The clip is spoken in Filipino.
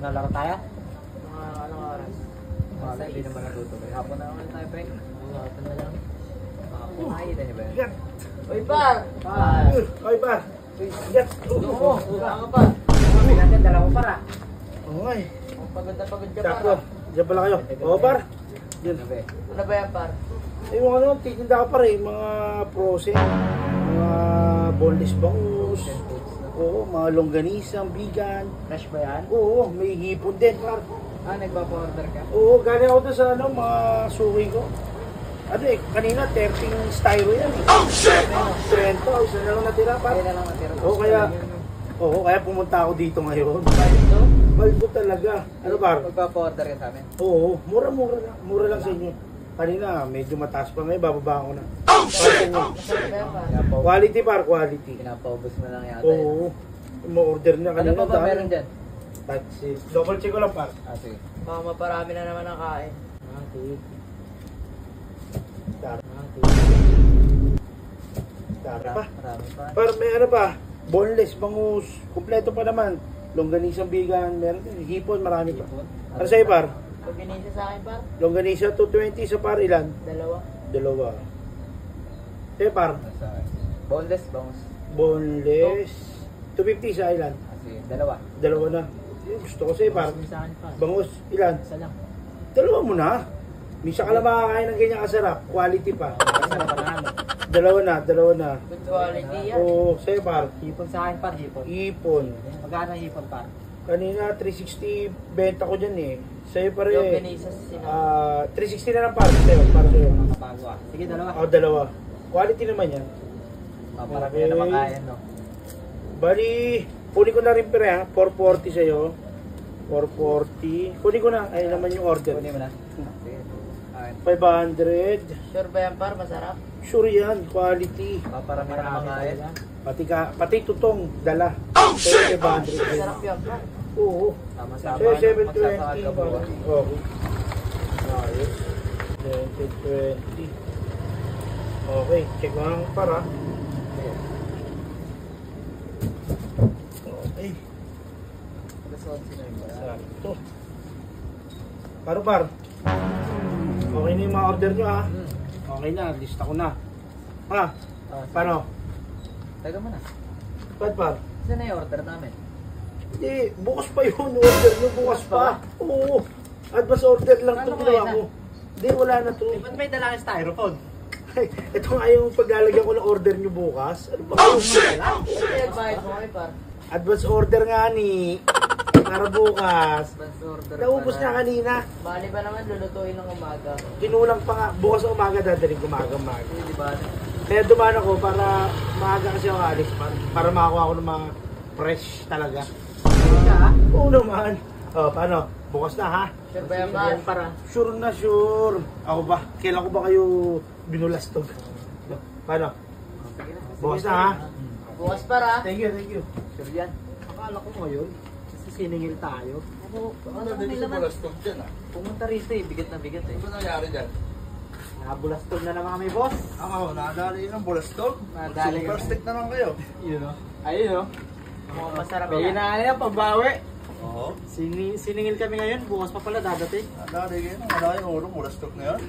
Nalaro tayo? Anong oras? Hindi naman natuto. Hapon na naman tayo, pre. Hapon na lang. Hapon na kita niya ba yan? Yan. Uy, par! Ay, par. Yan. Oo, wala ka pa. Natin, dalawa para. Okay. Pagod na pagod ka, Sakto. par. Diyan pala kayo. Oo, par. Yan. Ano ba eh? Ano ba yan, par? Eh, mga ano, titinda ka pa rin. Mga frozen. Mga boneless bangus. Oo, mga longganisang, vegan. Fresh ba yan? Oo, may hipon din, par. Ah, nagpapa-order ka? Oo, galing ako doon sa ano, mga suki ko. Ano eh, kanina 13 styro yan eh. Oh shit! 30, isa na lang natira, par. Kaya na lang natira. Oo, kaya pumunta ako dito ngayon. Ito? Baldo talaga. Ano, par? Magpapa-order ka sa amin? Oo, mura-mura lang. Mura lang sa inyo. Kanina, medyo mataas pa ngayon, bababa ko na. Oh shit! Masarap ba yan, par? Quality, par, quality. Pinapaubos mo lang yata. Oo, mo-order na Ano kanina. pa ba meron dyan? That's it. Double check ko lang, par. Ah, sige. Baka maparami na naman ang kain. Okay. Tara. Tara pa. Marami pa. Par, may ano pa? Boneless, bangus. Kompleto pa naman. Longganisang vegan, meron din. Hipon, marami pa. Ano sa'yo, par? Pag ginisa sa akin, par? Longganisa 220 sa par, ilan? Dalawa. Dalawa. Sa'yo, par? Boneless, bangus. Boneless. 250 sa ilan? Ah, sige. Dalawa. Dalawa na. Eh, gusto ko sa'yo, par. Sa akin, par. Bangus, ilan? Isa lang. Dalawa mo na. Misa ka lang makakain ng ganyan kasarap. Quality pa. Masarap pa namin. Dalawa na. Good quality yan. Oo, sa'yo, par. Hipon sa akin, par. Hipon. Ipon. Magkano hipon, par? Kanina, 360 benta ko dyan eh. Sa'yo pa Yung rin. ginisa sa sinabi. 360 na lang para sa'yo. Para sa'yo. Nakapago ah. Sige, dalawa. O, dalawa. Quality naman yan. Parami na naman kaya, no? Bali, kunin ko na rin pera ha. 440 sa'yo. 440. Kunin ko na. Ayun naman yung order. Kunin mo na. Sige. Akin. 500. Sure ba yan, par? Masarap? Sure yan. Quality. Parami na naman kaya. Pati tutong. Dala. Sa'yo 500. Masarap yan, par. Oo. Tama-tama. Sa'yo 720. Magsasakagabuha. Okay. Ayos. 720. Okay. Check mo lang para. Okay. Sakto. Par. Okay na yung mga order nyo ha. Okay na, lista ko na. Ha? Paano? Taga mo na. Par. Saan na yung order namin? Hindi, bukas pa yun. Order nyo bukas pa. Oo. Advance order lang Ano itong ba ginawa yun, ko. Hindi, wala na to. Ba't may dala kang styrofoam? Ito nga yung paglalagyan ko ng order nyo bukas. Ano ba kayo? Ba't pinagbayad mo kami, par? Advance order nga ni. Para bukas. Advance order. Naubos na kanina. Bali ba naman lulutuin ng umaga? Kinulang pa nga. Bukas sa umaga dadaling umaga. Di ba? Kaya dumaan ako para maaga kasi ako alis para makakuha ako ng mga fresh talaga. Oo naman. Oh, paano? Bukas na ha? Sure ba yan, par? Para. Sure na sure. Ako ba? Kailan ko ba kayo binulastog? Paano? Bukas na ha? Bukas, par, ha? Thank you. Sure yan. Akala ko ngayon, kasi siningil tayo. Ano dito sa bulastog dyan ah? Pumunta rito eh, bigat na bigat eh. Ano nangyari dyan? Nakabulastog na naman kami, boss. Ako, nakadali ng bulastog. Nadali Super kami. stick na lang kayo. Yun o. Ayun o. Mukhang masarap May yan. inaano yan, pambawi. Oo. Siningil kami ngayon, bukas pa pala dadating. Nadali kayo ng malaki yung ulo, bulastog na yan.